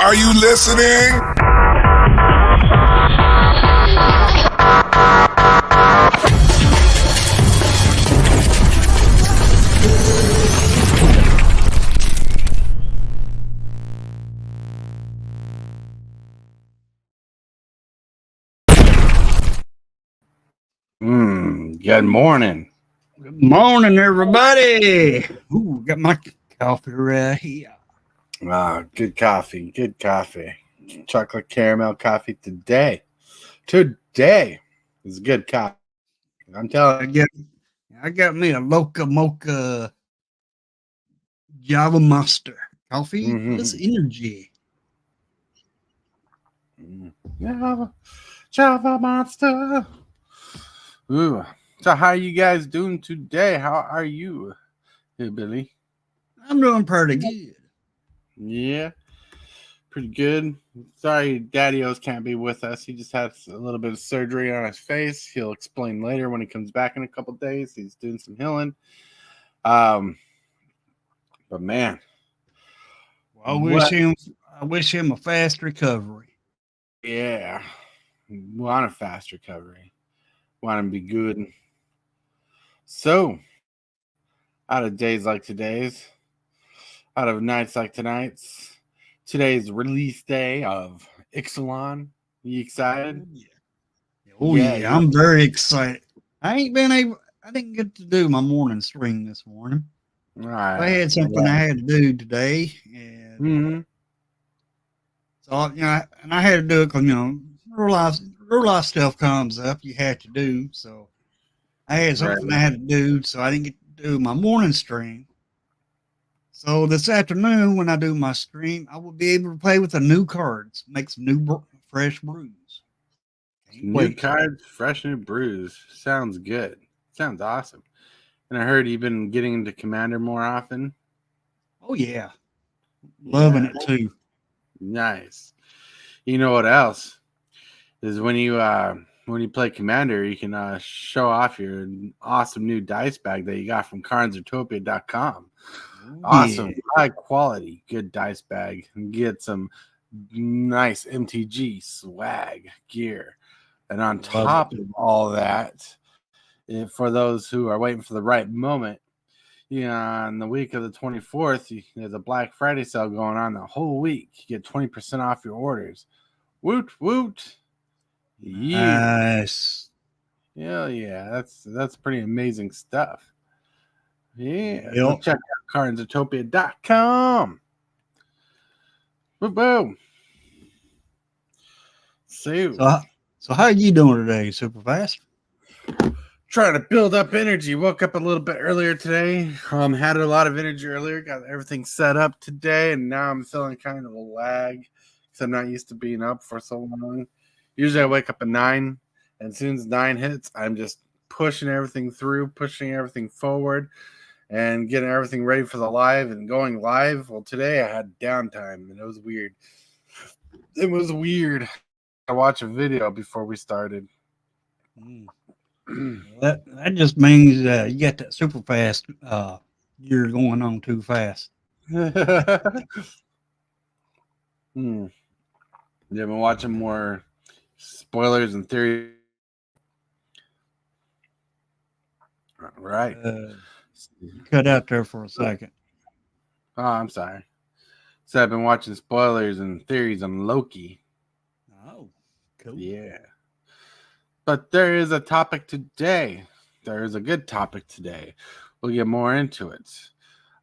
Are you listening? Good morning. Good morning, everybody. Ooh, got my coffee right here. Good coffee. Good coffee. Chocolate caramel coffee today. Today is good coffee. I'm telling you. I got me a Loca Mocha Java Monster coffee plus energy. Java Monster. Ooh. So how are you guys doing today? How are you, hey, Billy? I'm doing pretty good. Yeah. Pretty good. Sorry, Daddy-O's can't be with us. He just had a little bit of surgery on his face. He'll explain later when he comes back in a couple days. He's doing some healing. But man, I wish him a fast recovery. Yeah, want a fast recovery. Want him to be good. So, out of days like today's, out of nights like tonight's, today's release day of Ixalan. You excited? Yeah, I'm very excited. I didn't get to do my morning stream this morning. I had something I had to do today, and so I had to do it because real life stuff comes up. You have to do so. I had something I had to do, so I didn't get to do my morning stream. So this afternoon, when I do my stream, I will be able to play with the new cards, make some new fresh brews. New cards, fresh new brews. Sounds good. Sounds awesome. And I heard you've been getting into Commander more often. Oh yeah, loving it too. Nice. You know what else is when you play Commander, you can show off your awesome new dice bag that you got from cardsutopia.com. Awesome, high quality, good dice bag. And get some nice MTG swag gear. And on top of all that, for those who are waiting for the right moment, on the week of the 24th, there's a Black Friday sale going on the whole week. You get 20% off your orders. Woot woot! Nice. Hell yeah, that's pretty amazing stuff. Yeah, go check out cardsutopia.com. Boom. So how are you doing today, Super Fast? Trying to build up energy. Woke up a little bit earlier today. Had a lot of energy earlier. Got everything set up today, and now I'm feeling kind of a lag because I'm not used to being up for so long. Usually I wake up at 9, and as soon as 9 hits, I'm just pushing everything through, pushing everything forward, and getting everything ready for the live and going live. Well, today I had downtime, and it was weird. I watched a video before we started. Well, that just means you got that super fast. You're going on too fast. You've been watching more spoilers and theories. Right. Cut out there for a second. Oh, I'm sorry. So I've been watching spoilers and theories on Loki. Oh, cool. Yeah. But there is a topic today. There is a good topic today. We'll get more into it.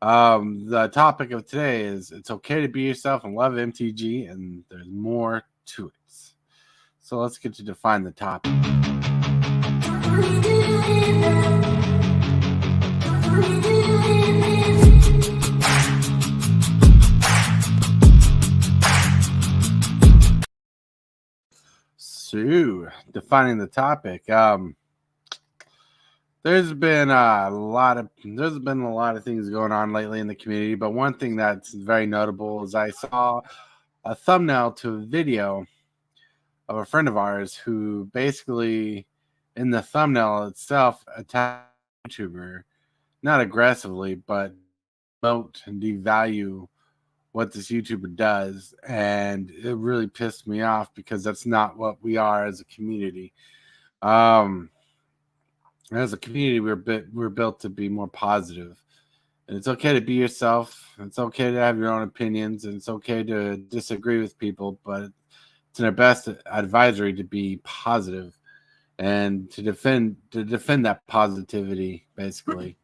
The topic of today is it's okay to be yourself and love MTG, and there's more to it. So let's get to define the topic. So, defining the topic. There's been a lot of things going on lately in the community, but one thing that's very notable is I saw a thumbnail to a video of a friend of ours who basically, in the thumbnail itself, attacked a YouTuber, not aggressively, but promote and devalue what this YouTuber does, and it really pissed me off because that's not what we are as a community. As a community, we're built to be more positive, and it's okay to be yourself. It's okay to have your own opinions, and it's okay to disagree with people, but it's in our best advisory to be positive and to defend that positivity, basically.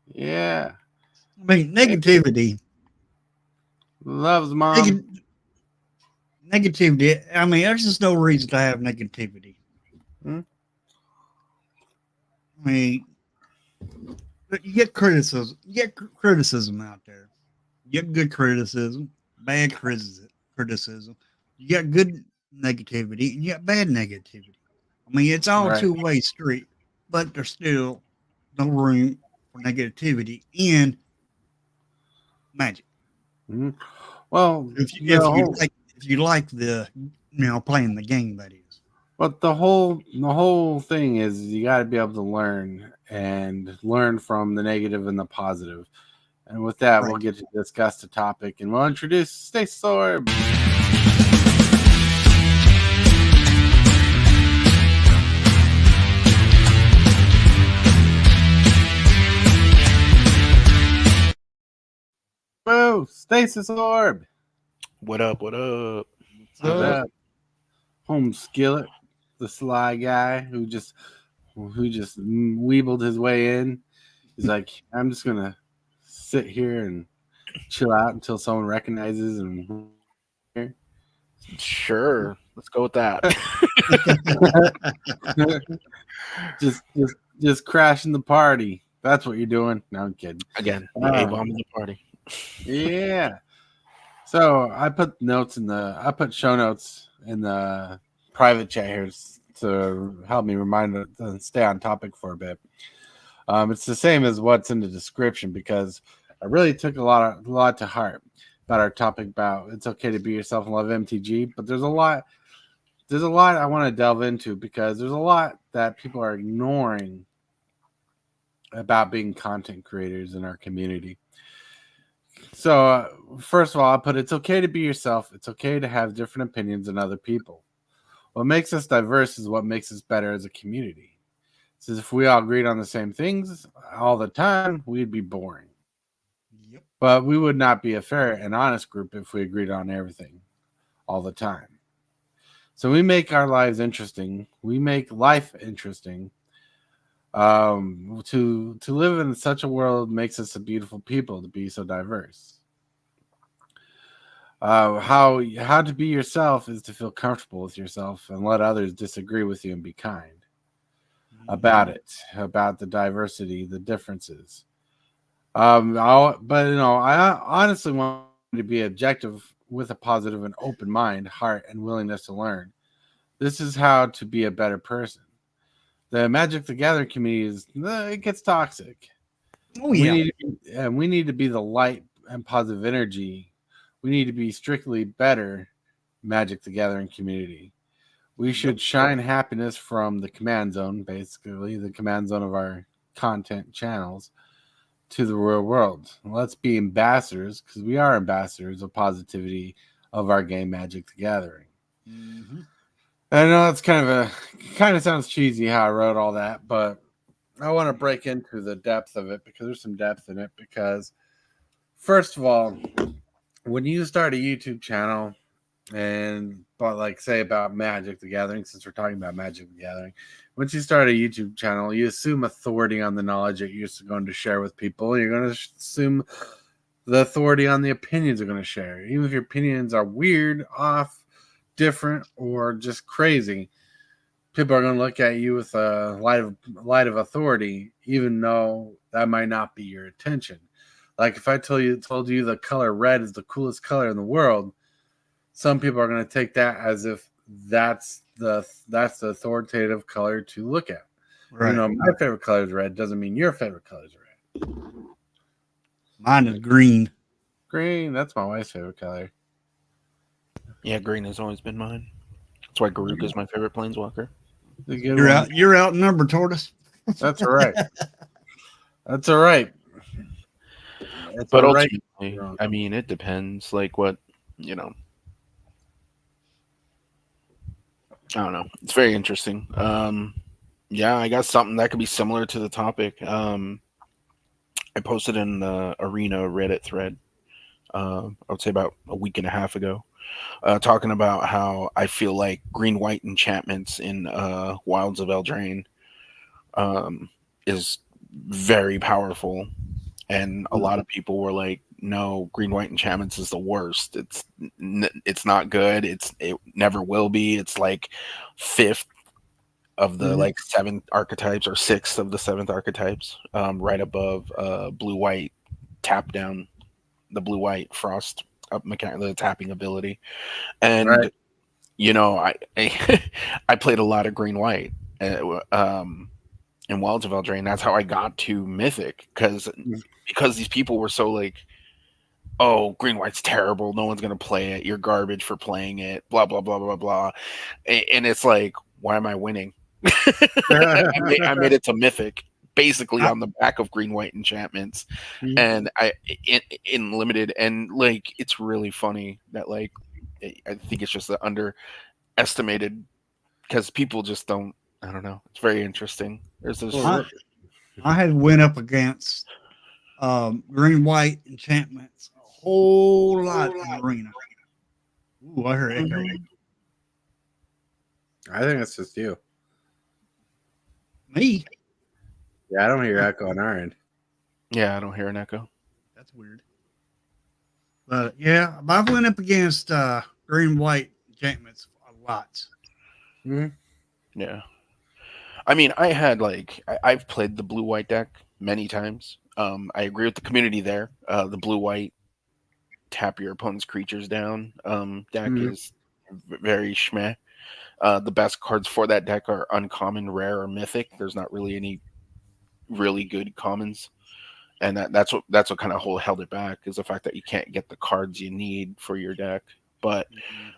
Yeah. I mean, negativity. Loves mom. Negativity. I mean, there's just no reason to have negativity. I mean, you get criticism. You get criticism out there. You get good criticism, bad criticism. You got good negativity, and you got bad negativity. I mean, it's all Right. two-way street, but there's still no room for negativity in Magic. Mm-hmm. Well, if you like the playing the game, that is. But the whole thing is you got to be able to learn from the negative and the positive. And with that, we'll get to discuss the topic, and we'll introduce Stacy Sorb. Whoa, Stasis Orb. What up? What up? What's up? Home Skillet, the sly guy who just weebled his way in. He's like, I'm just gonna sit here and chill out until someone recognizes him. Sure, let's go with that. just crashing the party. That's what you're doing. No, I'm kidding. Again, the A-bomb in the party. Yeah. So I put show notes in the private chat here to help me remind to stay on topic for a bit. It's the same as what's in the description because I really took a lot to heart about our topic about it's okay to be yourself and love MTG, but there's a lot I want to delve into because there's a lot that people are ignoring about being content creators in our community. So first of all, I put it's okay to be yourself. It's okay to have different opinions than other people. What makes us diverse is what makes us better as a community. Says if we all agreed on the same things all the time, we'd be boring. Yep. But we would not be a fair and honest group if we agreed on everything all the time. So we make our lives interesting. We make life interesting. To live in such a world makes us a beautiful people to be so diverse. How to be yourself is to feel comfortable with yourself and let others disagree with you and be kind about it, about the diversity, the differences. I honestly want to be objective with a positive and open mind, heart, and willingness to learn. This is how to be a better person. The Magic the Gathering community it gets toxic. Oh yeah, we need to be the light and positive energy. We need to be strictly better Magic the Gathering community. We should shine happiness from the command zone, basically the command zone of our content channels, to the real world. Let's be ambassadors because we are ambassadors of positivity of our game Magic the Gathering. Mm-hmm. I know it's kind of sounds cheesy how I wrote all that, but I want to break into the depth of it because there's some depth in it. Because first of all, when you start a YouTube channel say about Magic the Gathering, since we're talking about Magic the Gathering, once you start a YouTube channel, you assume authority on the knowledge that you're going to share with people. You're going to assume the authority on the opinions you're going to share, even if your opinions are weird, off, different, or just crazy. People are going to look at you with a light of authority, even though that might not be your intention. Like if I told you the color red is the coolest color in the world, some people are going to take that as if that's the authoritative color to look at. Right. My favorite color is red doesn't mean your favorite color is red. Mine is green. Green, that's my wife's favorite color. Yeah, green has always been mine. That's why Garuk is my favorite planeswalker. You're outnumbered, Tortoise. That's all right. That's all right. But ultimately, wrong. I mean, it depends. Like what, you know, I don't know. It's very interesting. Yeah, I got something that could be similar to the topic. I posted in the Arena Reddit thread. I would say about a week and a half ago, talking about how I feel like green white enchantments in Wilds of Eldraine um, is very powerful, and a lot of people were like, "No, green white enchantments is the worst. It's not good. It never will be. It's like fifth of the like seventh archetypes or sixth of the seventh archetypes, right above blue white tap down the blue white frost up the tapping ability." And Right. you know, I I played a lot of green white. In Wilds of Eldraine. That's how I got to Mythic because these people were so like, "Oh, green white's terrible. No one's gonna play it. You're garbage for playing it." Blah blah blah blah blah. And it's like, why am I winning? I made it to Mythic basically I, on the back of green white enchantments, and in limited, and like it's really funny that like I think it's just the underestimated because people just don't. I don't know. It's very interesting. There's this. I, I had went up against green white enchantments a whole lot in arena. Ooh, I heard echo. I think that's just you. Me? Yeah, I don't hear echo on our end. Yeah, I don't hear an echo. That's weird. But yeah, I've went up against green white enchantments a lot. Yeah. I mean, I had like I've played the blue white deck many times. I agree with the community there. The blue white tap your opponent's creatures down deck is very schmeh. The best cards for that deck are uncommon, rare, or mythic. There's not really any really good commons, and that's what kind of held it back is the fact that you can't get the cards you need for your deck. But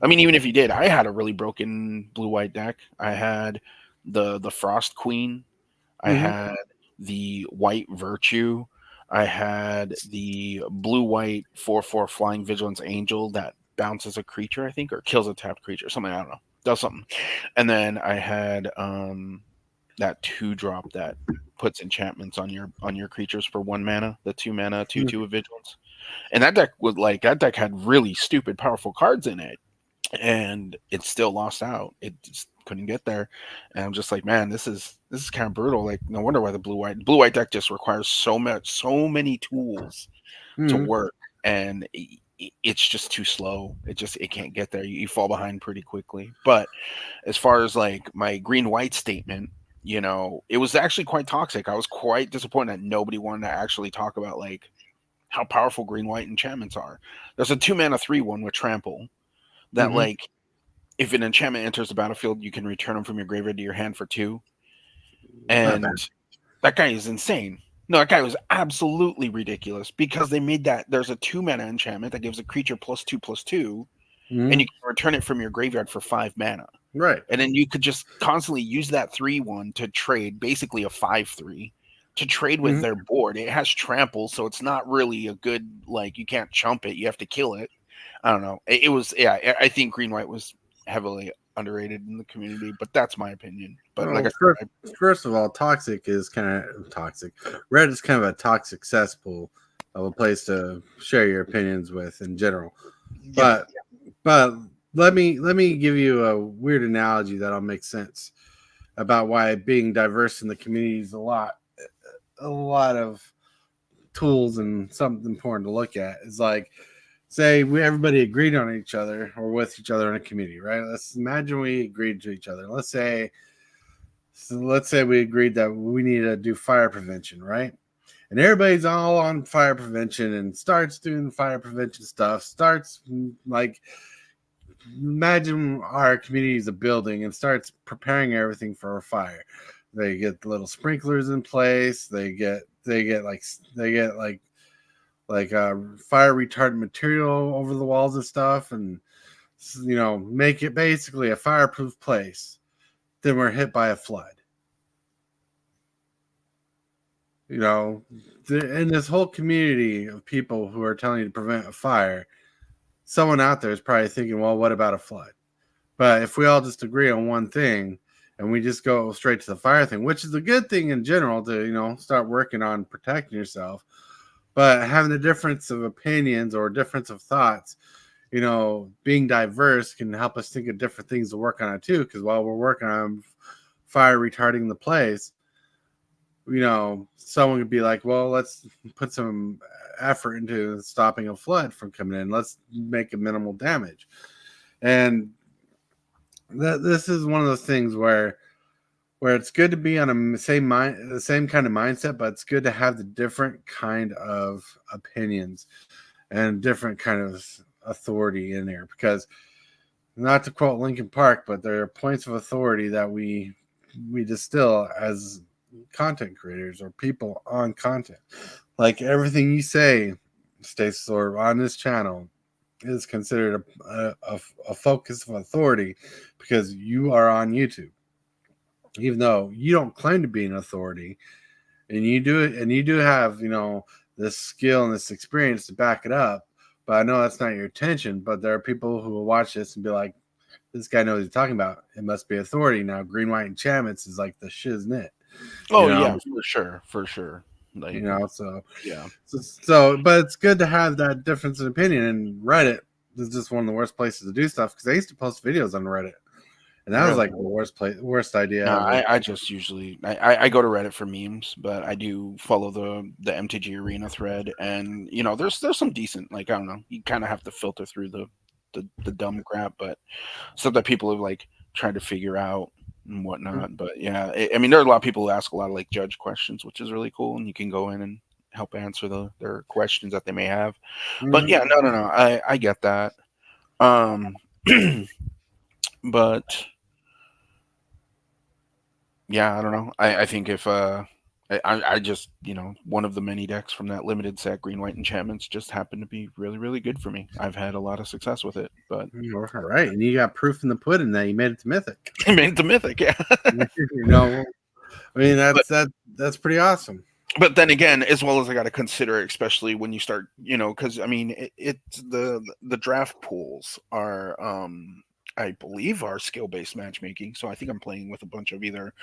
I mean, even if you did, I had a really broken blue white deck. I had the Frost Queen. I had the White Virtue. I had the blue white 4/4 Flying Vigilance Angel that bounces a creature, I think, or kills a tapped creature, something, I don't know. Does something. And then I had that 2-drop that puts enchantments on your creatures for 1 mana, the 2 mana 2/2 of Vigilance. And that deck had really stupid powerful cards in it, and it still lost out. It just couldn't get there, and I'm just like, man, this is kind of brutal. Like, no wonder why the blue white deck just requires so many tools to work, and it's just too slow. It can't get there. You fall behind pretty quickly. But as far as like my green white statement, you know, it was actually quite toxic. I was quite disappointed that nobody wanted to actually talk about like how powerful green white enchantments are. There's a 2 mana 3/1 with trample that like if an enchantment enters the battlefield, you can return them from your graveyard to your hand for 2. And that guy is insane. No, that guy was absolutely ridiculous because they made that there's a 2 mana enchantment that gives a creature +2/+2, and you can return it from your graveyard for 5 mana. Right. And then you could just constantly use that 3/1 to trade basically a 5/3 to trade with their board. It has trample, so it's not really a good, like, you can't chump it, you have to kill it. I don't know. It was, yeah, I think green white was heavily underrated in the community, but that's my opinion. But well, like I said, first of all, toxic is kind of toxic. Red is kind of a toxic cesspool of a place to share your opinions with in general. But let me give you a weird analogy that'll make sense about why being diverse in the community is a lot of tools and something important to look at. Is like, say everybody agreed on each other or with each other in a community, right? Let's imagine we agreed to each other. Let's say we agreed that we need to do fire prevention, right? And everybody's all on fire prevention and starts doing fire prevention stuff. Starts like, imagine our community is a building and starts preparing everything for a fire. They get the little sprinklers in place. They get fire retardant material over the walls and stuff, and make it basically a fireproof place. Then we're hit by a flood. You know, in this whole community of people who are telling you to prevent a fire, someone out there is probably thinking, well, what about a flood? But if we all just agree on one thing and we just go straight to the fire thing, which is a good thing in general to, start working on protecting yourself, but having a difference of opinions or difference of thoughts, being diverse can help us think of different things to work on it too. Because while we're working on fire retarding the place, someone could be like, well, let's put some effort into stopping a flood from coming in. Let's make a minimal damage. And this is one of those things where it's good to be on the same kind of mindset, but it's good to have the different kind of opinions and different kind of authority in there. Because, not to quote Linkin Park, but there are points of authority that we distill as content creators or people on content. Like everything you say, Stasis, or on this channel is considered a focus of authority because you are on YouTube. Even though you don't claim to be an authority, and you do have this skill and this experience to back it up, but I know that's not your intention. But there are people who will watch this and be like, this guy knows what he's talking about. It must be authority. Now green, white, enchantments is like the shiznit. Oh yeah, for sure. Like, yeah. So, but it's good to have that difference in opinion. And Reddit is just one of the worst places to do stuff because I used to post videos on Reddit, and that was like the worst idea no, ever. I just usually I go to Reddit for memes, but I do follow the MTG Arena thread, and there's some decent, like, I don't know, you kind of have to filter through the dumb crap, but stuff that people have like tried to figure out and whatnot. But yeah, I mean, there are a lot of people who ask a lot of like judge questions, which is really cool, and you can go in and help answer their questions that they may have. But yeah, no, I get that. But yeah, I don't know. I think if I just one of the many decks from that limited set, green white enchantments, just happened to be really really good for me. I've had a lot of success with it, but all right, and you got proof in the pudding that you made it to mythic. I made it to mythic, yeah. I mean that's pretty awesome. But then again, as well as I got to consider, especially when you start, because I mean, it's the draft pools are, I believe, are skill based matchmaking. So I think I'm playing with a bunch of either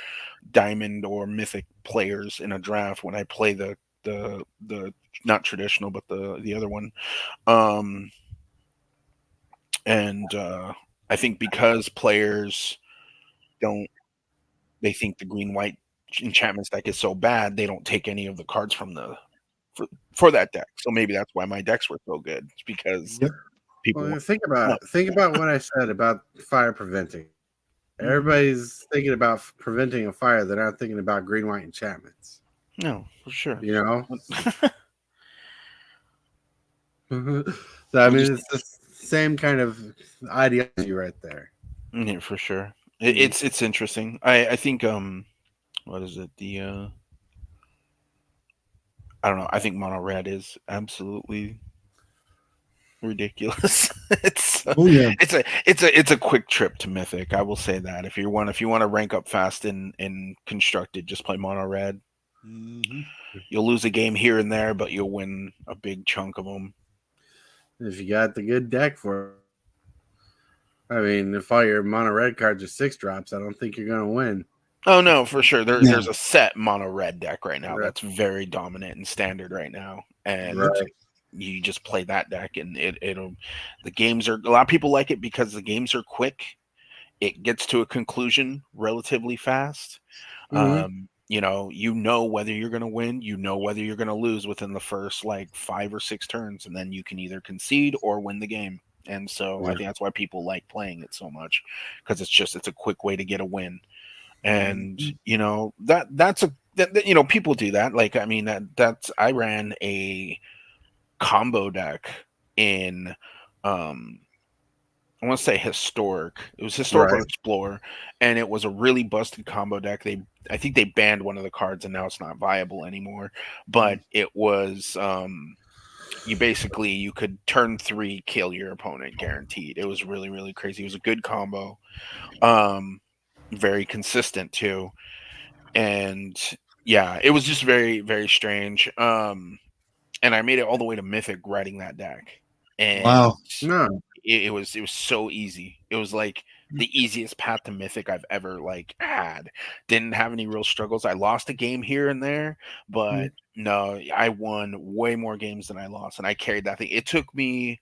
diamond or mythic players in a draft when I play the not traditional, but the other one. And I think because players don't, they think the green white enchantments deck is so bad, they don't take any of the cards from for that deck. So maybe that's why my decks were so good. It's because people think about what I said about fire preventing. Everybody's thinking about preventing a fire. They're not thinking about green, white enchantments. No, for sure. So, I mean, it's the same kind of ideology right there. Yeah, for sure. It's interesting. I think what is it? I don't know. I think mono red is absolutely ridiculous. it's a quick trip to mythic. I will say that if you want to rank up fast in constructed, just play mono red. Mm-hmm. You'll lose a game here and there, but you'll win a big chunk of them. If you got the good deck for it. I mean, if all your mono red cards are 6-drops, I don't think you're going to win. Oh no, for sure. There's a set mono red deck right now that's very dominant and standard right now, and you just play that deck, and it'll. The games are, a lot of people like it because the games are quick. It gets to a conclusion relatively fast. Mm-hmm. You know whether you're going to win, whether you're going to lose within the first like 5 or 6 turns, and then you can either concede or win the game. And so I think that's why people like playing it so much, because it's a quick way to get a win. And that's people do that. Like, I mean, I ran a combo deck in I want to say historic. It was Historical Explorer, and it was a really busted combo deck. I think they banned one of the cards, and now it's not viable anymore. But it was you could turn 3 kill your opponent guaranteed. It was really really crazy. It was a good combo, very consistent too, and Yeah, it was just very, very strange. And I made it all the way to Mythic writing that deck, and Wow. No. it was so easy. It was like the easiest path to Mythic I've ever like had. Didn't have any real struggles. I lost a game here and there, but no, I won way more games than I lost, and I carried that thing. It took me,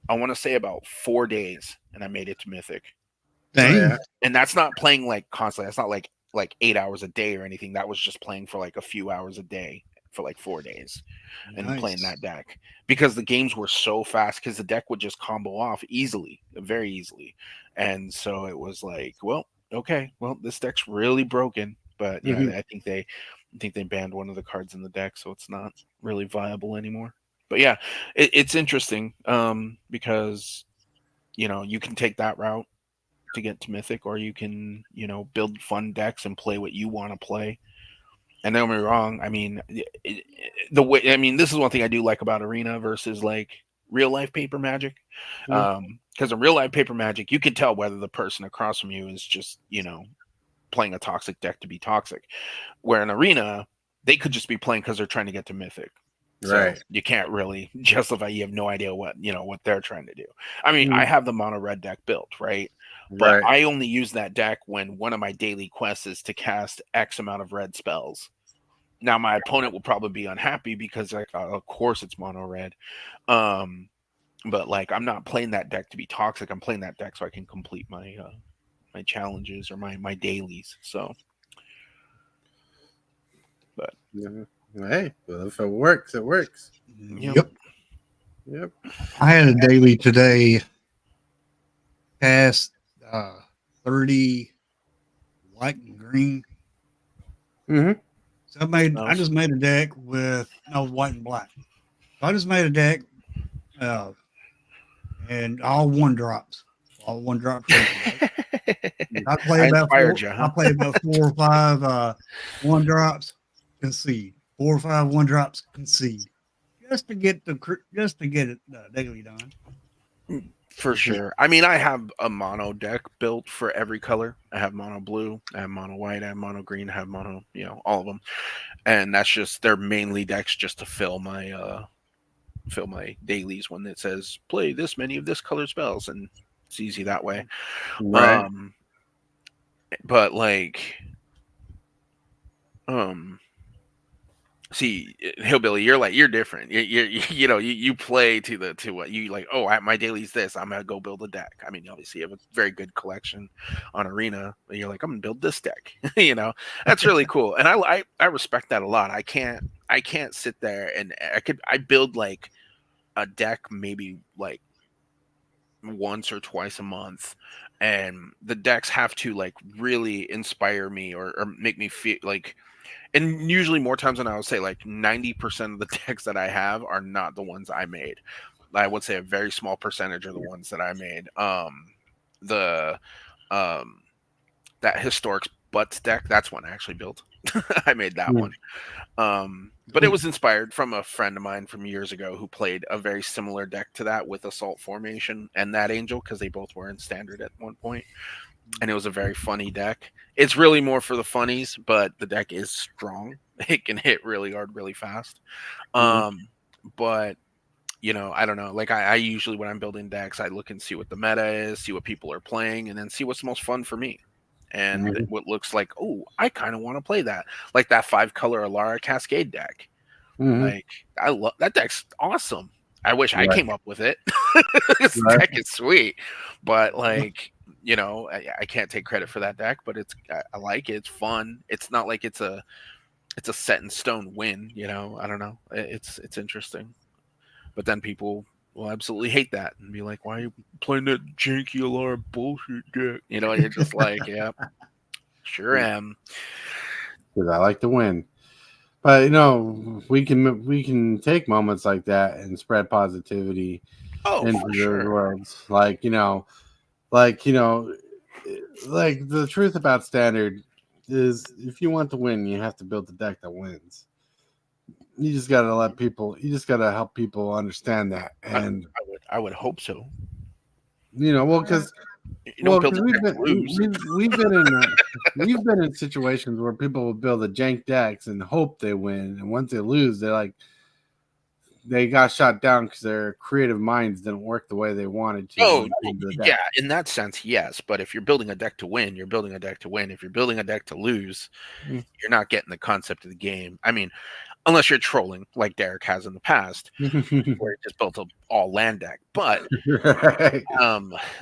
I want to say, about 4 days, and I made it to Mythic. Oh, Dang. yeah. And that's not playing like constantly. That's not like 8 hours a day or anything. That was just playing for like a few hours a day for like 4 days and playing Nice. that deck because the games were so fast because the deck would just combo off easily, very easily. And so it was like, well, okay, well, this deck's really broken. But yeah, I think they banned one of the cards in the deck, so it's not really viable anymore. But yeah, it's interesting because you can take that route to get to Mythic, or you can, build fun decks and play what you want to play. And don't get me wrong, I mean, the way, I mean, this is one thing I do like about Arena versus like real life paper Magic. Because in real life paper Magic, you can tell whether the person across from you is just, playing a toxic deck to be toxic. Where in Arena, they could just be playing because they're trying to get to Mythic. So Right. you can't really justify. You have no idea what they're trying to do. I mean, I Mhm. have the mono red deck built, right? But Right. I only use that deck when one of my daily quests is to cast X amount of red spells. Now my opponent will probably be unhappy because, like, of course it's mono red. Um, but like I'm not playing that deck to be toxic. I'm playing that deck so I can complete my challenges or my dailies. So, but Hey, well, if it works, it works. yep. Yep. Yep. I had a daily today cast 30 white and green. Mm-hmm. So I just made a deck with no white and black. So I just made a deck uh, and all one drops. All one drop creatures. I play I about inspired four. you, I huh? play about 4 or 5 one drops, concede. 4 or 5 one drops, concede. Just to get it daily done. For sure. I mean, I have a mono deck built for every color. I have mono blue, I have mono white, I have mono green, I have mono, all of them. And that's just they're mainly decks just to fill my dailies when it says play this many of this color spells, and it's easy that way. Right. Um but like um see, hillbilly, you're different. You play to what you like. Oh, my daily's this. I'm gonna go build a deck. I mean, obviously, you have a very good collection on Arena. But you're like, I'm gonna build this deck. That's really cool, and I respect that a lot. I can't sit there and I build like a deck maybe like once or twice a month, and the decks have to like really inspire me or make me feel like, and usually more times than I would say, like 90% of the decks that I have are not the ones I made. I would say a very small percentage are the ones that I made. The um that historic butts deck, that's one I actually built. I made that one. But it was inspired from a friend of mine from years ago who played a very similar deck to that with Assault Formation and that Angel, because they both were in standard at one point, and it was a very funny deck. It's really more for the funnies, but the deck is strong. It can hit really hard, really fast. But I don't know. Like I usually when I'm building decks, I look and see what the meta is, see what people are playing, and then see what's most fun for me. And what looks like, oh, I kind of want to play that, like that 5-color Alara Cascade deck. Mm-hmm. Like I love that deck's awesome. I wish I Right. came up with it. This Right. deck is sweet, but like I can't take credit for that deck. But I like it. It's fun. It's not like it's a set in stone win. I don't know. It's interesting. But then people will absolutely hate that and be like, "Why are you playing that janky alarm bullshit deck?" You're just like, "Yeah, sure am." Because I like to win. But we can take moments like that and spread positivity Oh, into for the sure. world. Like the truth about standard is if you want to win, you have to build a deck that wins. You just gotta you just gotta help people understand that. I, And I would hope so. well, You don't build because a deck to lose. we've been in that. we've been in situations where people will build a jank decks and hope they win, and once they lose, they got shot down because their creative minds didn't work the way they wanted to. Oh, yeah, in that sense, yes. But if you're building a deck to win, you're building a deck to win. If you're building a deck to lose, you're not getting the concept of the game. I mean, unless you're trolling like Derek has in the past, where he just built an all land deck. But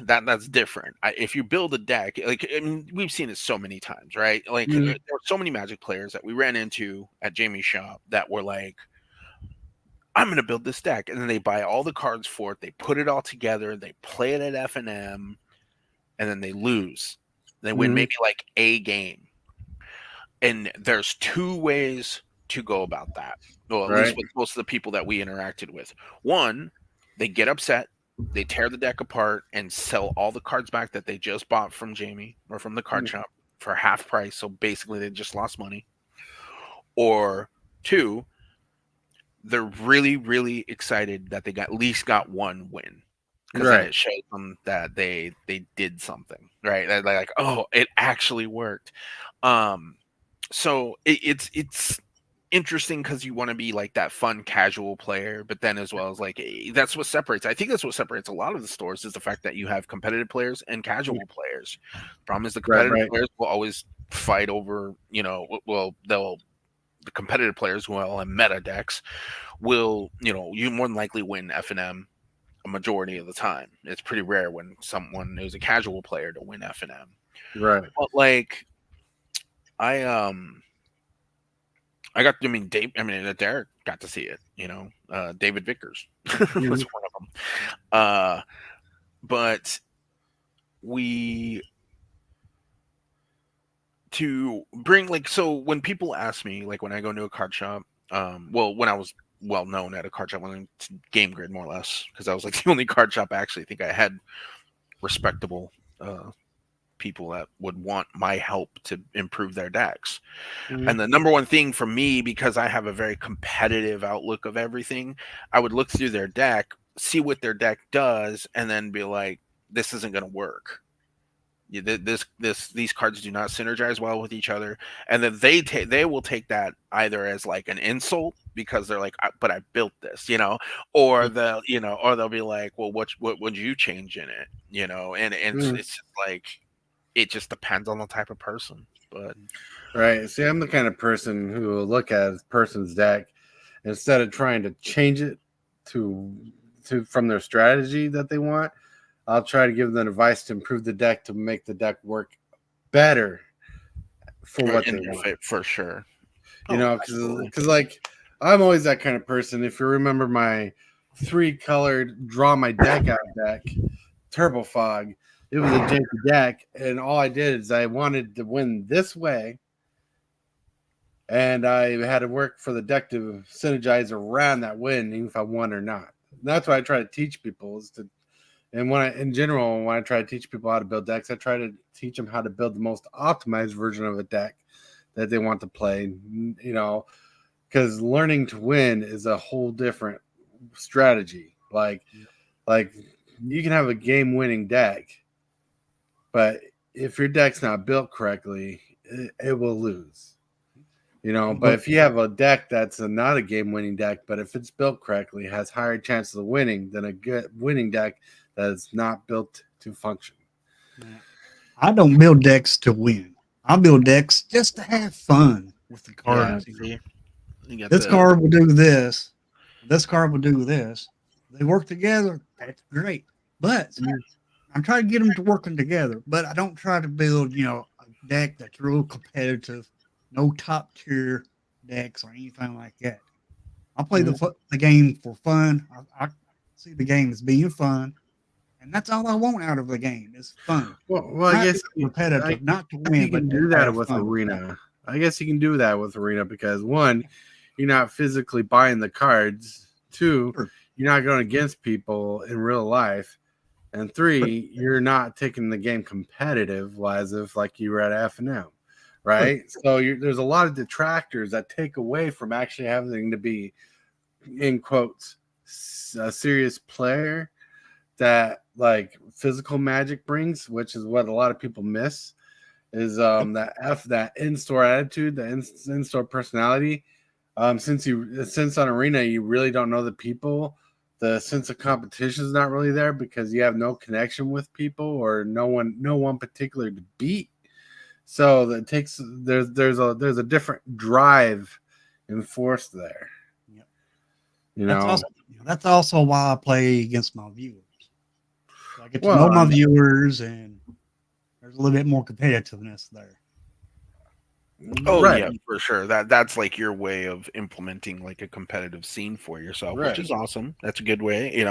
that's different. If you build a deck, like I mean, we've seen it so many times, right? Like there were so many Magic players that we ran into at Jamie's shop that were like, I'm going to build this deck. And then they buy all the cards for it. They put it all together. They play it at F&M. And then they lose. They win maybe like a game. And there's two ways to go about that. Well, at least with most of the people that we interacted with. One, they get upset. They tear the deck apart and sell all the cards back that they just bought from Jamie or from the card shop for half price. So basically they just lost money. Or two, they're really, really excited that they at least got one win, because then it shows them that they did something, right? They're like, oh, it actually worked. So it's interesting because you want to be like that fun, casual player, but then as well as like that's what separates. I think that's what separates a lot of the stores is the fact that you have competitive players and casual players. The problem is the competitive players will always fight over, the competitive players who will have meta decks will, you more than likely win F&M a majority of the time. It's pretty rare when someone who's a casual player to win F&M. Right. But like Derek got to see it, David Vickers was one of them. But to bring so when people ask me, like when I go into a card shop, when I was well known at a card shop, when to Game Grid more or less, because I was like the only card shop I actually think I had respectable people that would want my help to improve their decks. And the number one thing for me, because I have a very competitive outlook of everything, I would look through their deck, see what their deck does, and then be like, this isn't going to work. These cards do not synergize well with each other, and then they will take that either as like an insult because they're like, but I built this, or they'll be like, well, what would you change in it, and it's just like, it just depends on the type of person. But see, I'm the kind of person who will look at a person's deck instead of trying to change it to from their strategy that they want. I'll try to give them advice to improve the deck to make the deck work better for what they want. For sure. Because like I'm always that kind of person. If you remember my 3-colored draw my deck out deck, Turbo Fog, it was a janky deck, and all I did is I wanted to win this way, and I had to work for the deck to synergize around that win, even if I won or not. And that's what I try to teach people is to. And when I try to teach people how to build decks, I try to teach them how to build the most optimized version of a deck that they want to play, because learning to win is a whole different strategy. Like you can have a game-winning deck, but if your deck's not built correctly, it will lose. But if you have a deck that's not a game-winning deck, but if it's built correctly, has higher chances of winning than a good winning deck that is not built to function. I don't build decks to win. I build decks just to have fun with the cards. Yeah, this card will do this. This card will do this. They work together. That's great. But I'm trying to get them to working together. But I don't try to build, a deck that's real competitive. No top tier decks or anything like that. I play the game for fun. I see the game as being fun. And that's all I want out of the game is fun. Well, I guess repetitive, not to win. You can do that with Arena. I guess you can do that with Arena because 1, you're not physically buying the cards. 2, you're not going against people in real life. And 3, you're not taking the game competitive, as if like you were at F&M, right? So there's a lot of detractors that take away from actually having to be, in quotes, a serious player that like physical Magic brings, which is what a lot of people miss, is that in-store attitude, the in-store personality. Since on Arena you really don't know the people, the sense of competition is not really there because you have no connection with people or no one particular to beat. So that takes there's a different drive enforced there. Yep. You know, that's also why I play against my viewers. I get to know my viewers, and there's a little bit more competitiveness there. Oh yeah, for sure. That's like your way of implementing like a competitive scene for yourself, which is awesome. That's a good way, it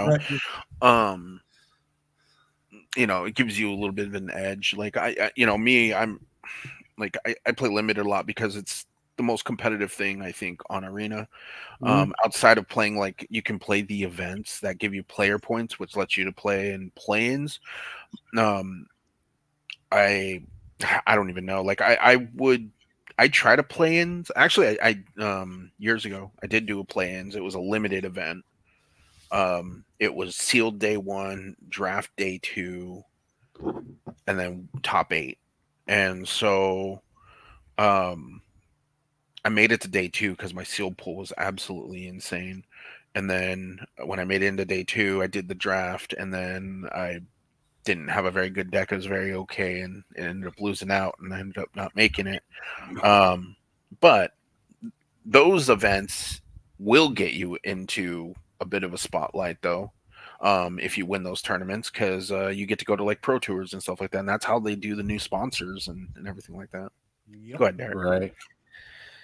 gives you a little bit of an edge. Like I'm like I play limited a lot because it's the most competitive thing I think on Arena. Outside of playing, like you can play the events that give you player points, which lets you to play in play-ins. I don't even know. Like I try to play ins. Actually, I years ago I did do a play ins. It was a limited event. It was sealed day 1, draft day 2, and then top 8. And so I made it to day 2 because my sealed pool was absolutely insane. And then when I made it into day 2, I did the draft, and then I didn't have a very good deck. It was very okay, and it ended up losing out, and I ended up not making it. But those events will get you into a bit of a spotlight, though, if you win those tournaments, because you get to go to like pro tours and stuff like that, and that's how they do the new sponsors and everything like that. Yep. Go ahead, Derek. Right.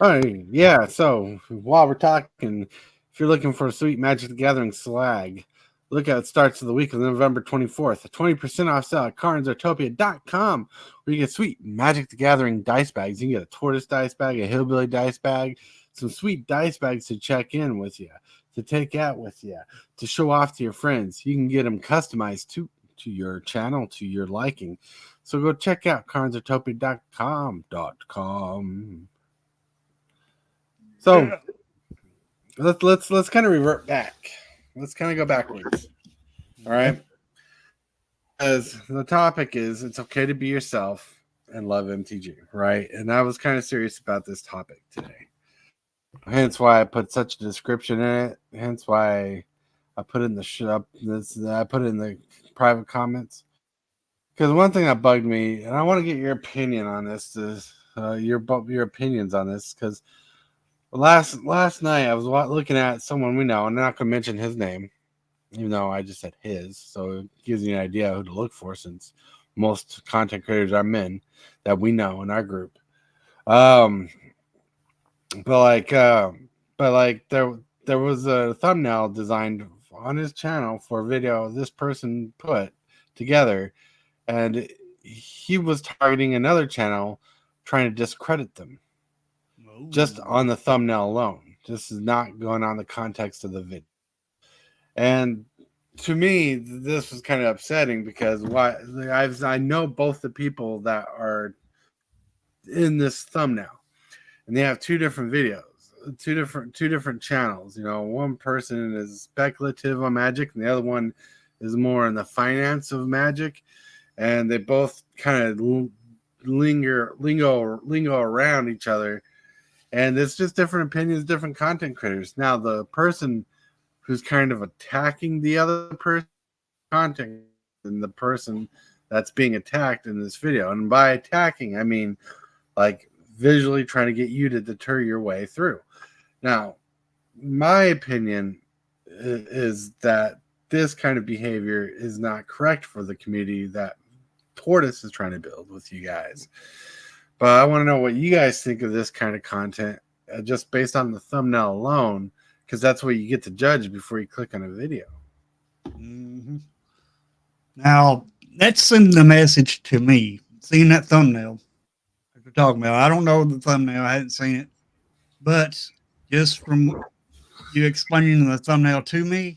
All right. Yeah. So while we're talking, if you're looking for a sweet Magic the Gathering swag, look out. It starts the week of November 24th. A 20% off sale at cardsartopia.com, where you get sweet Magic the Gathering dice bags. You can get a tortoise dice bag, a hillbilly dice bag, some sweet dice bags to check in with you, to take out with you, to show off to your friends. You can get them customized to your channel, to your liking. So go check out cardsartopia.com. So let's kind of revert back. Let's kind of go backwards. All right. As the topic is, it's okay to be yourself and love MTG, right? And I was kind of serious about this topic today. Hence why I put such a description in it. Hence why I put in I put it in the private comments. Because one thing that bugged me, and I want to get your opinion on this, is your opinions on this, because last night I was looking at someone we know, and I'm not going to mention his name, even though I just said his, so it gives you an idea who to look for, since most content creators are men that we know in our group. But there was a thumbnail designed on his channel for a video this person put together, and he was targeting another channel, trying to discredit them. Just on the thumbnail alone. This is not going on the context of the video. And to me, this was kind of upsetting because I know both the people that are in this thumbnail, and they have two different videos, two different channels. One person is speculative on Magic, and the other one is more in the finance of Magic, and they both kind of lingo around each other. And it's just different opinions, different content creators. Now, the person who's kind of attacking the other person, content, and the person that's being attacked in this video. And by attacking, I mean like visually trying to get you to deter your way through. Now, my opinion is that this kind of behavior is not correct for the community that Tortoise is trying to build with you guys. But I want to know what you guys think of this kind of content, just based on the thumbnail alone, because that's what you get to judge before you click on a video. Mm-hmm. Now, that's sending a message to me. Seeing that thumbnail that you're talking about, I don't know the thumbnail, I hadn't seen it, but just from you explaining the thumbnail to me,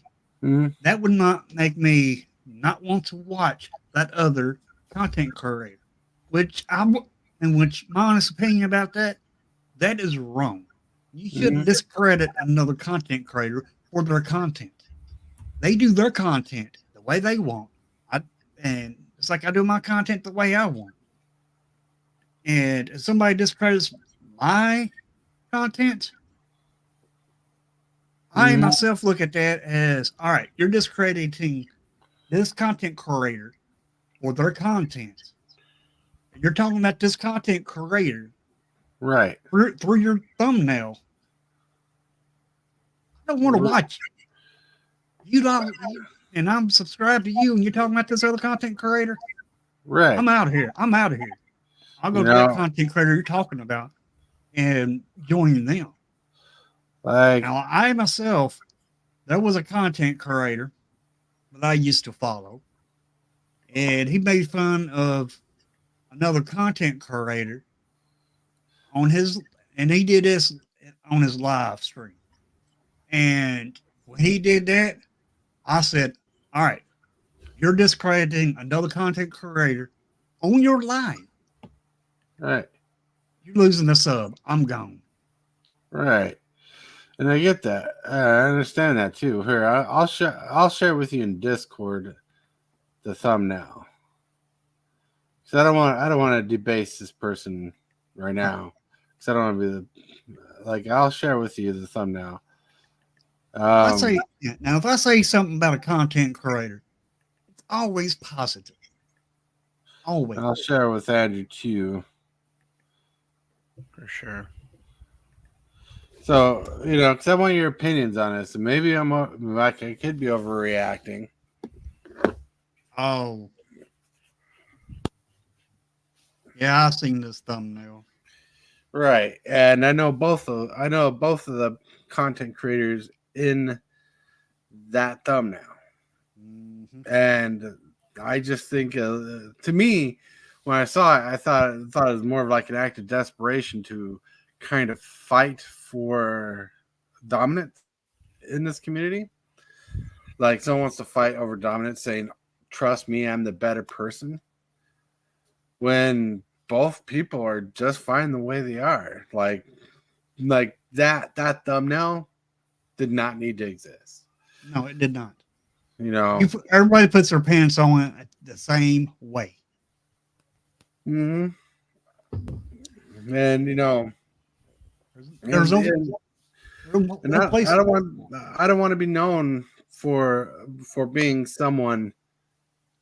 that would not make me not want to watch that other content creator, which my honest opinion about that is wrong. You shouldn't discredit another content creator for their content. They do their content the way they want. And it's like I do my content the way I want. And if somebody discredits my content, I myself look at that as, all right, you're discrediting this content creator or their content. You're talking about this content creator right through your thumbnail. I don't want to watch it. And I'm subscribed to you, and you're talking about this other content creator. Right. I'm out of here. I'll go to that content creator you're talking about and join them. Like, now, I myself, there was a content creator that I used to follow, and he made fun of another content creator and he did this on his live stream. And when he did that, I said, all right, you're discrediting another content creator on your live. Right. You're losing the sub. I'm gone. Right. And I get that. I understand that too. Here, I'll share with you in Discord the thumbnail. So I don't want to debase this person right now. Because I don't want to be I'll share with you the thumbnail. If I say something about a content creator, it's always positive. Always. I'll share with Andrew too. For sure. So, because I want your opinions on this. And maybe I could be overreacting. Oh. Yeah, I've seen this thumbnail. Right. And I know both of the content creators in that thumbnail. Mm-hmm. And I just think, to me, when I saw it, I thought it was more of like an act of desperation to kind of fight for dominance in this community. Like someone wants to fight over dominance, saying, trust me, I'm the better person. When both people are just fine the way they are. Like that thumbnail did not need to exist. No, it did not. Everybody puts their pants on the same way. Mm-hmm. And there's I don't want to be known for being someone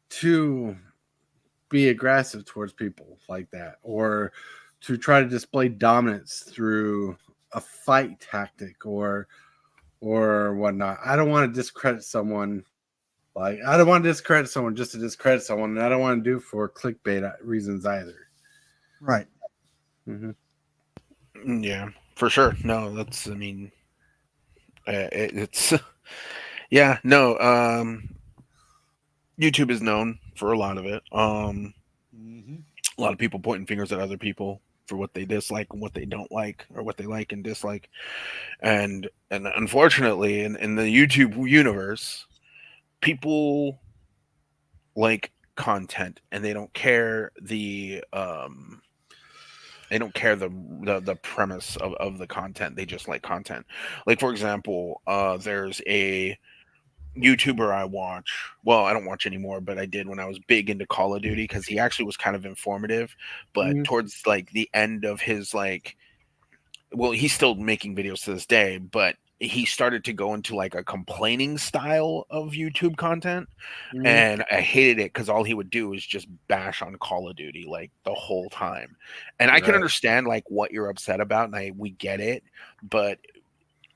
to be aggressive towards people like that, or to try to display dominance through a fight tactic or whatnot. I don't want to discredit someone. I don't want to discredit someone just to discredit someone, and I don't want to do it for clickbait reasons either. Right. Mm-hmm. Yeah, for sure. No, that's, it's, yeah, no, YouTube is known for a lot of it. Mm-hmm. A lot of people pointing fingers at other people for what they dislike and what they don't like, or what they like and dislike. And unfortunately, in the YouTube universe, people like content, and they don't care the premise of the content. They just like content. Like, for example, there's a YouTuber I watch. Well, I don't watch anymore, but I did when I was big into Call of Duty, because he actually was kind of informative. But towards like the end of his he's still making videos to this day, but he started to go into like a complaining style of YouTube content, and I hated it because all he would do is just bash on Call of Duty like the whole time. And I can understand like what you're upset about, and we get it, but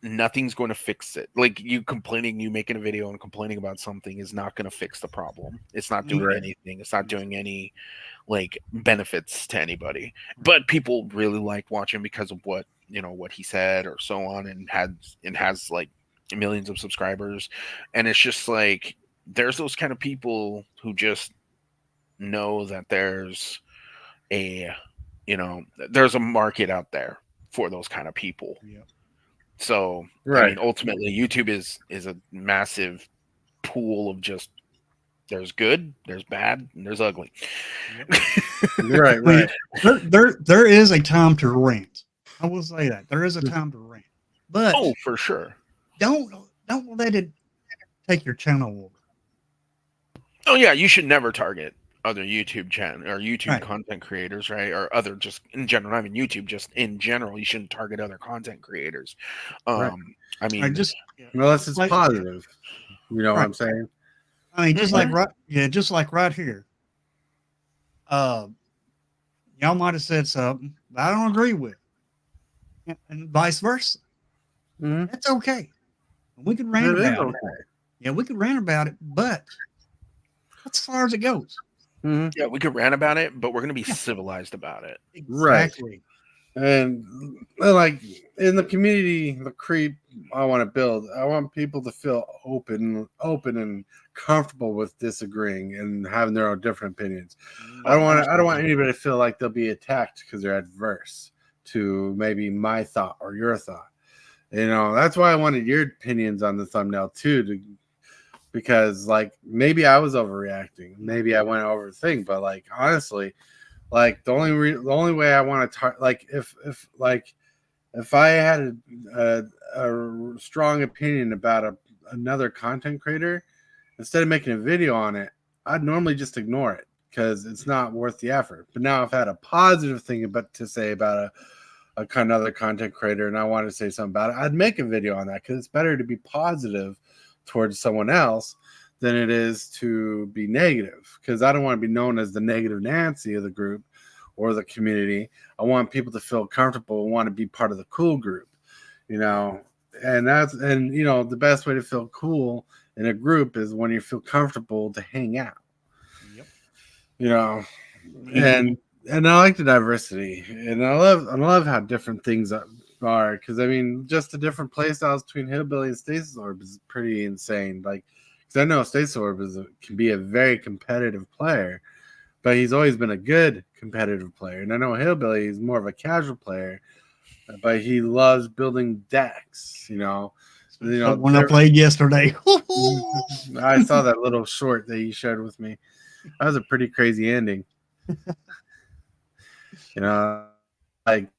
nothing's going to fix it. Like, you making a video and complaining about something is not going to fix the problem. It's not doing anything. It's not doing any like benefits to anybody. But people really like watching because of what he said or so on, and has like millions of subscribers. And it's just like, there's those kind of people who just know that there's a market out there for those kind of people. Yeah. So, ultimately, YouTube is a massive pool of just, there's good, there's bad, and there's ugly. Right. There is a time to rant. I will say that there is a time to rant, but for sure, don't let it take your channel over. Oh yeah, you should never target other YouTube channel or YouTube Right. content creators, right? Or other just in general, not even YouTube, just in general, you shouldn't target other content creators. Right. I I mean, just Unless just it's like positive. You know what right. I'm saying? I mean, just like mhm, just like right here. Uh, y'all might have said something that I don't agree with, and vice versa. Mm-hmm. That's okay. We could rant It is about it. okay. Yeah, we could rant about it, but that's as far as it goes. Mm-hmm. yeah, we could rant about it, but we're gonna be Yeah, civilized about it. Right. exactly. And like in the community, the creep I want to build, I want people to feel open and comfortable with disagreeing and having their own different opinions. Oh, I don't want absolutely. anybody to feel like they'll be attacked because they're adverse to maybe my thought or your thought. You know, that's why I wanted your opinions on the thumbnail too, because like maybe I was overreacting, maybe I went over the thing, but like honestly, like the only way I want to like if I had a strong opinion about another content creator, instead of making a video on it, I'd normally just ignore it because it's not worth the effort. But now I've had a positive thing about to say about another content creator and I wanted to say something about it, I'd make a video on that because it's better to be positive towards someone else than it is to be negative, because I don't want to be known as the negative Nancy of the group or the community. I want people to feel comfortable and want to be part of the cool group, you know. And you know, the best way to feel cool in a group is when you feel comfortable to hang out, Yep. you know. Mhm. And I like the diversity, and I love how different things are, because I mean, just the different play styles between Hillbilly and Stasis Orb is pretty insane. Like, because I know Stasis Orb can be a very competitive player, but he's always been a good competitive player, and I know Hillbilly is more of a casual player, but he loves building decks. You So know, when I played yesterday, I saw that little short that you shared with me. That was a pretty crazy ending. You know, like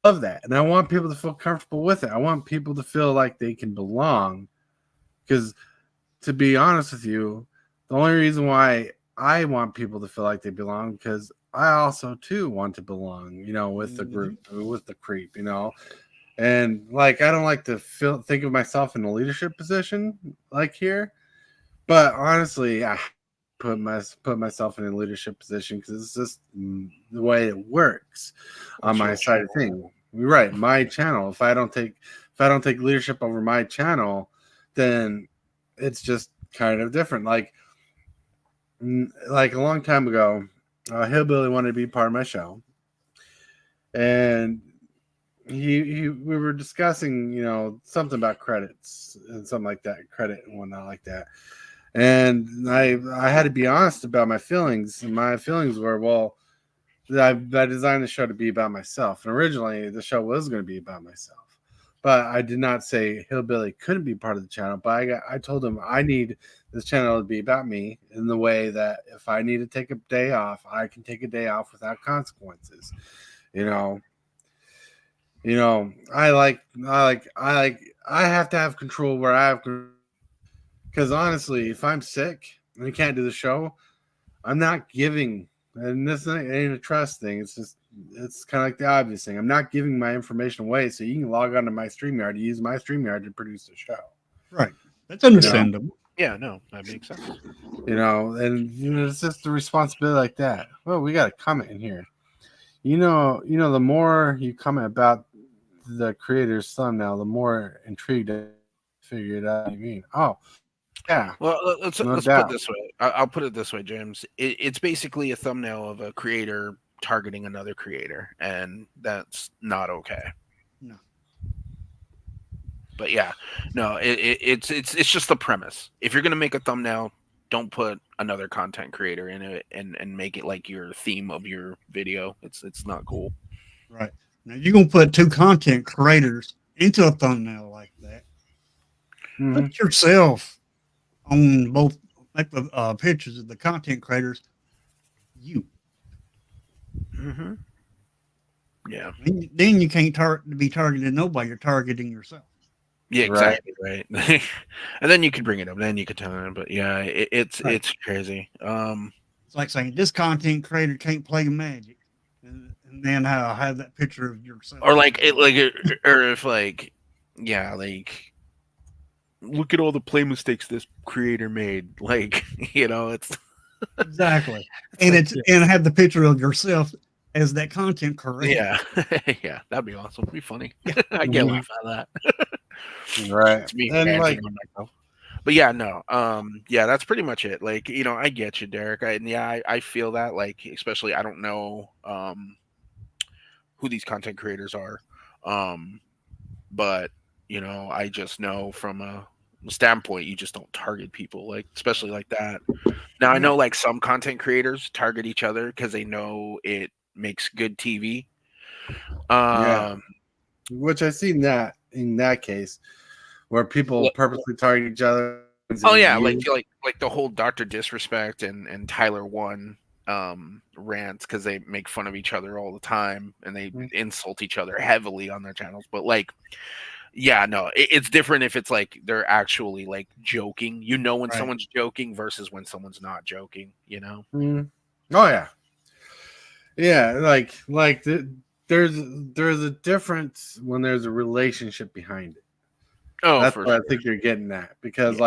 love that, and I want people to feel comfortable with it. I want people to feel like they can belong. Because to be honest with you, the only reason why I want people to feel like they belong, because I also too want to belong. You know, with the Mhm. group, with the creep. You know, and like I don't like to think of myself in a leadership position like here, but honestly, I put myself in a leadership position because it's just the way it works on It's my your side of channel. things. Right, my channel. If I don't take leadership over my channel, then it's just kind of different. Like a long time ago, Hillbilly wanted to be part of my show, and he we were discussing, you know, something about credits and something like that, credit and whatnot like that. And I had to be honest about my feelings, and my feelings were, well, I designed the show to be about myself, and originally the show was going to be about myself, but I did not say Hillbilly couldn't be part of the channel. But I told him I need this channel to be about me in the way that if I need to take a day off, I can take a day off without consequences. You know, I have to have control where I have, because honestly, if I'm sick and I can't do the show, I'm not giving, and this ain't a trust thing. It's kind of like the obvious thing. I'm not giving my information away, so you can log on to my StreamYard to use my StreamYard to produce the show. right. That's You know, understandable. Yeah, no, that makes sense. and it's just a responsibility like that. Well, we got a comment in here. The more you comment about the creator's thumbnail, the more intrigued I figure it out. What you mean? Oh, yeah, Well, no let's put it doubt. this way. I'll put it this way, James. It's basically a thumbnail of a creator targeting another creator, and that's not okay. No. But yeah, no, it's just the premise. If you're gonna make a thumbnail, don't put another content creator in it and make it like your theme of your video. It's not cool. Right. Now you're gonna put two content creators into a thumbnail like that. Mm-hmm. Put yourself on both like the pictures of the content creators. You. Hmm. Yeah. Then you can't be targeting nobody. You're targeting yourself. Yeah, Right. exactly right. And then you could bring it up. Then you could tell them. But yeah, Right. it's crazy. It's like saying this content creator can't play Magic, and then have that picture of yourself, or or if like, yeah, like, look at all the play mistakes this creator made. Like, it's exactly, it's and have the picture of yourself as that content creator. Yeah, yeah, that'd be awesome. It'd be funny. Yeah. I get a laugh out of that. Right. It's me And ranting on myself. But yeah, no, yeah, that's pretty much it. Like, I get you, Derek. I feel that. Like, especially, I don't know, who these content creators are, but I just know from a standpoint, you just don't target people, like, especially like that. Now, I know, like, some content creators target each other because they know it makes good TV. Which I seen that in that case where people purposely target each other. Oh yeah, like the whole Dr. Disrespect and Tyler One rants because they make fun of each other all the time and they insult each other heavily on their channels. But like, yeah, no, it's different if it's like they're actually like joking. When someone's joking versus when someone's not joking. Oh yeah, yeah. Like there's a difference when there's a relationship behind it. Oh, that's for what sure. I think you're getting at because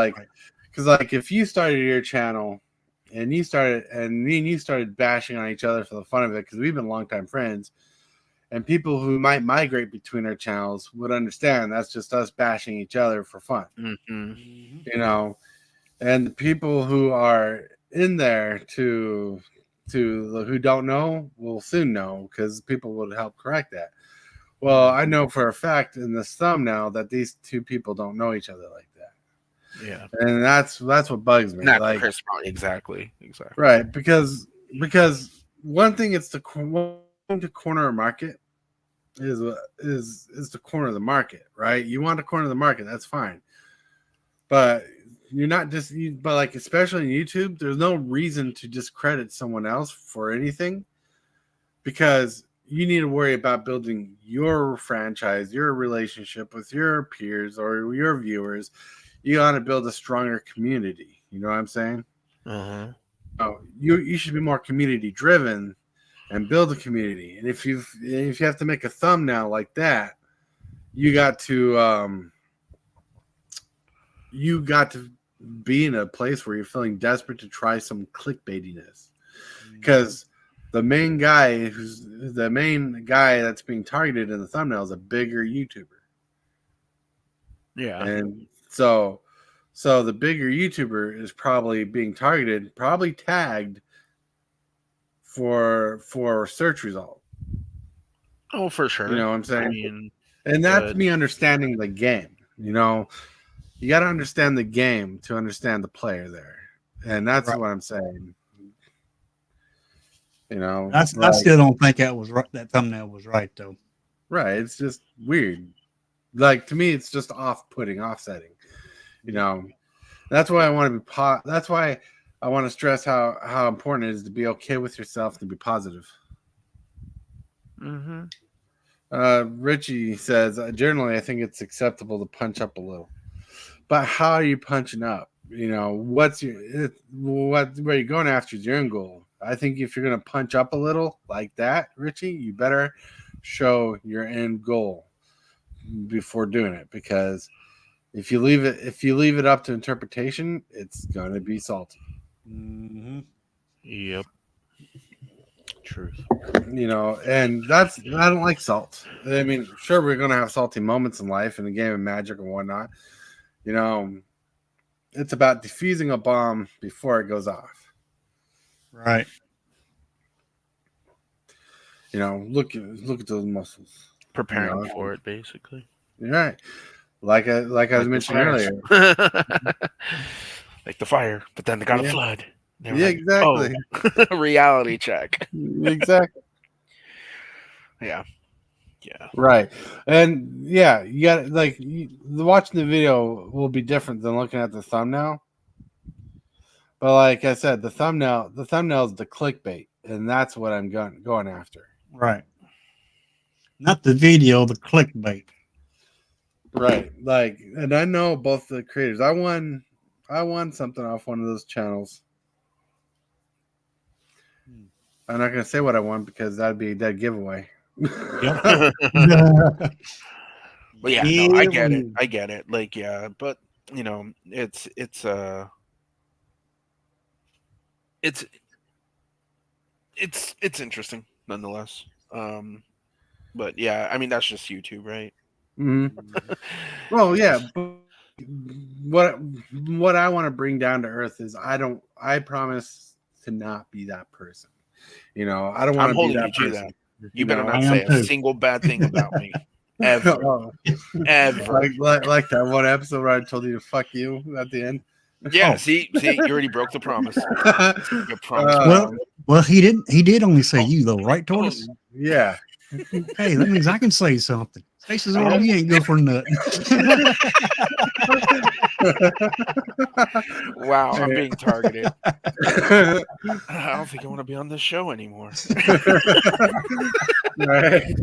if you started your channel and me and you started bashing on each other for the fun of it because we've been longtime friends, and people who might migrate between our channels would understand that's just us bashing each other for fun. Mm-hmm. And the people who are in there who don't know will soon know because people would help correct that. Well, I know for a fact in this thumbnail that these two people don't know each other like that. Yeah, and that's what bugs me. Not like exactly. Right, because one thing it's to corner a market is to corner the market, right? You want to corner the market, that's fine, but you're not just but like especially in YouTube, there's no reason to discredit someone else for anything because you need to worry about building your franchise, your relationship with your peers or your viewers. You got to build a stronger community. You know what I'm saying? Uh-huh. Oh, you should be more community driven and build a community. And if you have to make a thumbnail like that, you got to be in a place where you're feeling desperate to try some clickbaitiness because the main guy that's being targeted in the thumbnail is a bigger YouTuber. Yeah. And so the bigger YouTuber is probably being targeted, probably tagged for search result. Oh, for sure. You know what I'm saying? And that's me understanding the game. You got to understand the game to understand the player there. And that's what I'm saying. I still don't think that was right. That thumbnail was right though. Right. It's just weird. Like to me, it's just offsetting. That's why I want to be that's why I want to stress how important it is to be okay with yourself and be positive. Mm-hmm. Richie says, generally, I think it's acceptable to punch up a little, but how are you punching up? Where you're going after is your own goal. I think if you're going to punch up a little like that, Richie, you better show your end goal before doing it, because if you leave it up to interpretation, it's going to be salty. Mm-hmm. Yep. Truth. And I don't like salt. I mean, sure, we're going to have salty moments in life in the game of Magic and whatnot. It's about defusing a bomb before it goes off. Right. Look at those muscles. Preparing for it, basically. Right. Like I was mentioning earlier. Like the fire, but then they got a flood. Yeah, exactly. Oh, reality check. Exactly. Yeah. Right. And yeah, you got watching the video will be different than looking at the thumbnail. But like I said, the thumbnail is the clickbait, and that's what I'm going after. Right. Not the video, the clickbait. Right. And I know both the creators. I won something off one of those channels. I'm not gonna say what I want because that'd be a dead giveaway. Yep. But yeah, no, I get it. I get it. Like, yeah, but you know, it's interesting nonetheless. But yeah, I mean that's just YouTube, right? Mm-hmm. Well, yeah. But what I want to bring down to earth is I promise to not be that person. You know, I don't want I'm to be holding that you to person. that. You better not I am say a too. single bad thing about me ever, Oh, ever. like that one episode where I told you to fuck you at the end. Yeah, Oh. see, you already broke the promise. You promise. Well, he didn't. He did only say you though, right, Tortoise? Yeah. Hey, that means I can say something. Faces all you ain't good for nothing. Wow, I'm being targeted. I don't think I want to be on this show anymore. Right.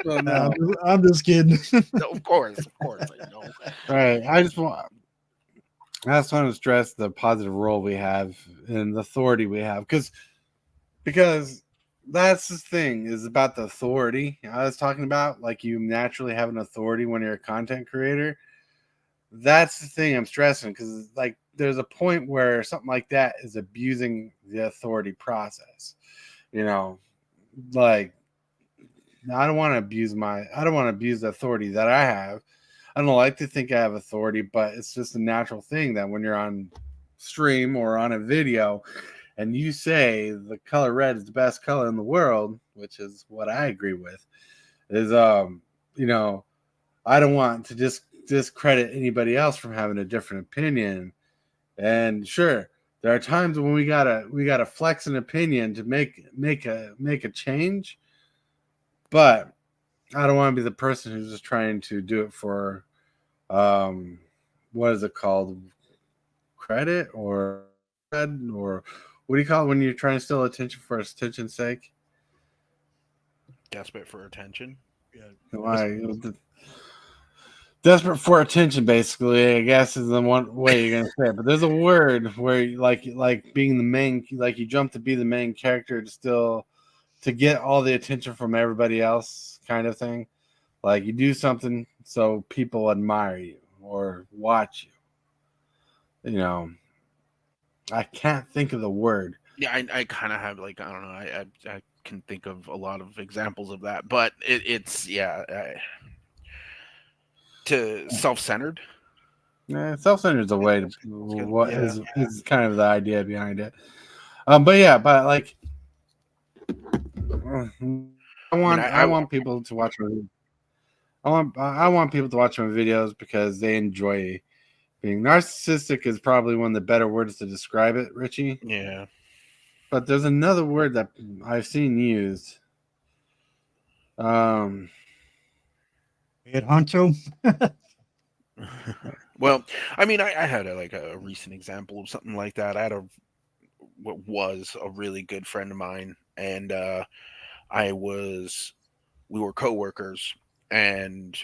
Well, no. I'm just kidding. No, of course, I know. Right. I just want to stress the positive role we have and the authority we have because that's the thing is about the authority I was talking about. Like you naturally have an authority when you're a content creator. That's the thing I'm stressing because like there's a point where something like that is abusing the authority process. You know, like I don't want to abuse the authority that I have. I don't like to think I have authority, but it's just a natural thing that when you're on stream or on a video and you say the color red is the best color in the world, which is what I agree with, is you know, I don't want to discredit anybody else from having a different opinion. And sure, there are times when we gotta flex an opinion to make a change, but I don't want to be the person who's just trying to do it for what is it called? Credit or what do you call it when you're trying to steal attention for attention's sake? Desperate for attention. Why? Desperate for attention, basically, I guess is the one way you're gonna say it. But there's a word where you, like being the main, like you jump to be the main character to get all the attention from everybody else, kind of thing. Like you do something so people admire you or watch you. You know, I can't think of the word. Yeah, I kind of have like I don't know. I can think of a lot of examples of that, but it's to self-centered. Yeah, self-centered is a way to what Yeah. is kind of the idea behind it. But yeah, but like I want people to watch my I want people to watch my videos because they enjoy being narcissistic is probably one of the better words to describe it, Richie. Yeah. But there's another word that I've seen used. Head honcho. Well, I mean, I had a recent example of something like that. I had what was a really good friend of mine, and we were coworkers, and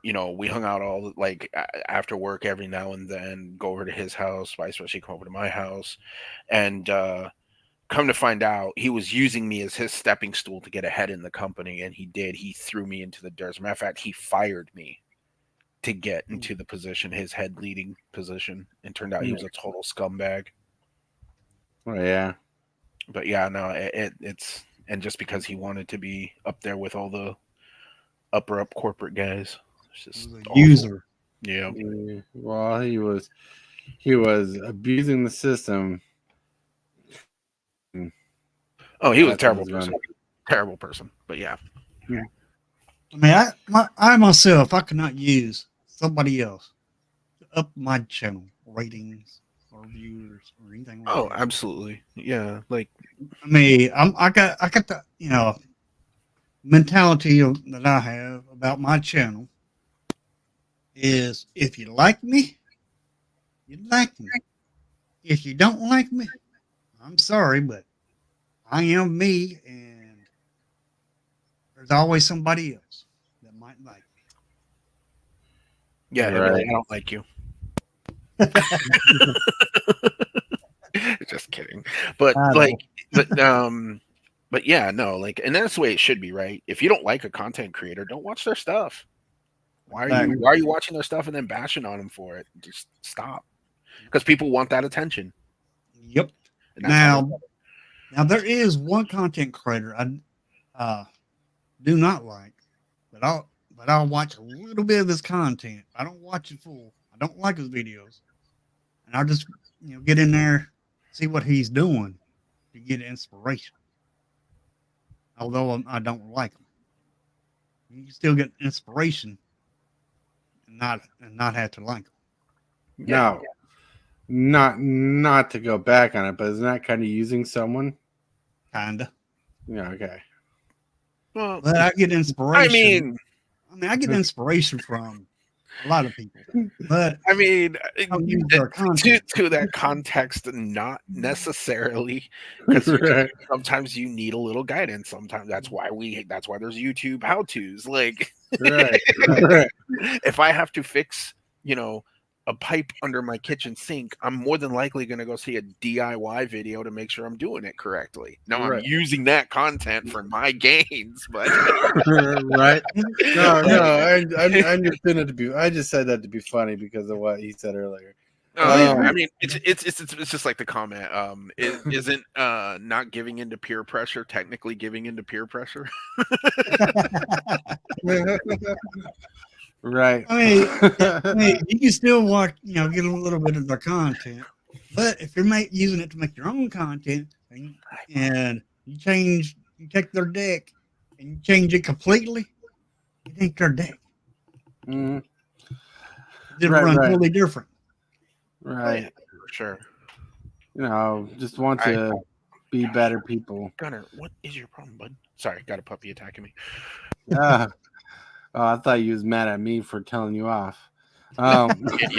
you know, we hung out all like after work every now and then, go over to his house, vice versa, he'd come over to my house, and come to find out, he was using me as his stepping stool to get ahead in the company, and he did. He threw me into the dirt. As a matter of fact, he fired me to get into the position, his head leading position, and turned out he was a total scumbag. Oh yeah, but yeah, no, it's and just because he wanted to be up there with all the upper up corporate guys, it's just user. Yeah. Well, he was abusing the system. Oh, he was a terrible person. Terrible person. But yeah. I mean, I myself, I could not use somebody else to up my channel ratings or viewers or anything like Oh, that. absolutely. Yeah. Like, I mean, I got the mentality that I have about my channel is if you like me, you like me. If you don't like me, I'm sorry, but I am me, and there's always somebody else that might like me. yeah, right. I don't like you. Just kidding. But But yeah, no, like, and that's the way it should be, right? If you don't like a content creator, don't watch their stuff. Why are you watching their stuff and then bashing on them for it? Just stop, because people want that attention. Yep. Now there is one content creator I do not like, but I'll watch a little bit of his content. I don't watch it full. I don't like his videos, and I'll just get in there, see what he's doing to get inspiration. Although I don't like him, you can still get inspiration and not have to like him. No, not to go back on it, but isn't that kind of using someone? Kinda. Yeah. Okay. Well, but I get inspiration. I mean, I get inspiration from a lot of people, but I mean, to that context, not necessarily, because sometimes you need a little guidance. Sometimes that's why there's YouTube how-tos. Like, right. If I have to fix, a pipe under my kitchen sink, I'm more than likely going to go see a DIY video to make sure I'm doing it correctly. Now I'm using that content for my gains, but right? No, I understand it to be. I just said that to be funny because of what he said earlier. I mean, it's just like the comment. Isn't not giving into peer pressure technically giving into peer pressure? Right. I mean, you can still watch, get a little bit of their content, but if you're using it to make your own content, and you take their deck and you change it completely, you think their deck. Mm-hmm. It run totally different. Right. For sure. Just want to be better people. Gunner, what is your problem, bud? Sorry, got a puppy attacking me. Yeah. Oh, I thought you was mad at me for telling you off. Yeah,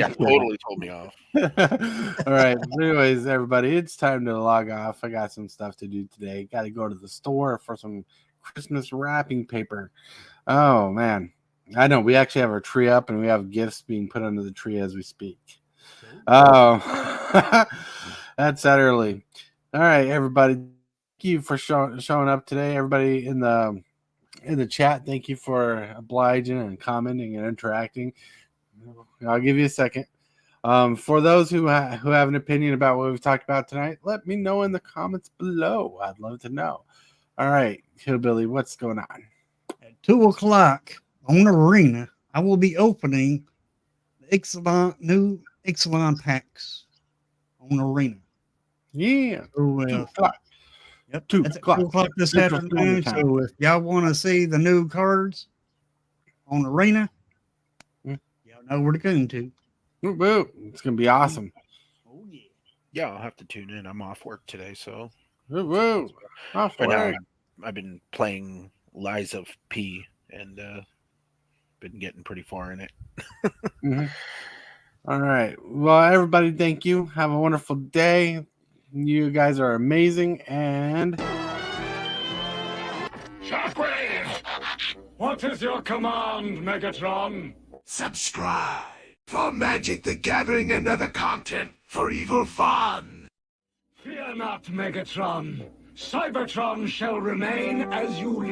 totally told me off. All right. Anyways, everybody, it's time to log off. I got some stuff to do today. Got to go to the store for some Christmas wrapping paper. Oh, man. I know. We actually have our tree up, and we have gifts being put under the tree as we speak. Oh, that's that early. All right, everybody. Thank you for showing up today. Everybody in the chat, thank you for obliging and commenting and interacting. I'll give you a second. For those who have an opinion about what we've talked about tonight, let me know in the comments below. I'd love to know. All right, Hillbilly, what's going on? At 2:00 on Arena, I will be opening the new Ixalan packs on Arena. Yeah. 2:00. Yep, 2:00 this afternoon. So if y'all want to see the new cards on Arena, y'all know where to come to. It's gonna be awesome. Oh yeah. Yeah, I'll have to tune in. I'm off work today, so. Off work. I've been playing Lies of P and been getting pretty far in it. Mm-hmm. All right. Well, everybody, thank you. Have a wonderful day. You guys are amazing, and Shockwave! What is your command, Megatron? Subscribe for Magic the Gathering and other content for evil fun. Fear not, Megatron. Cybertron shall remain as you lead.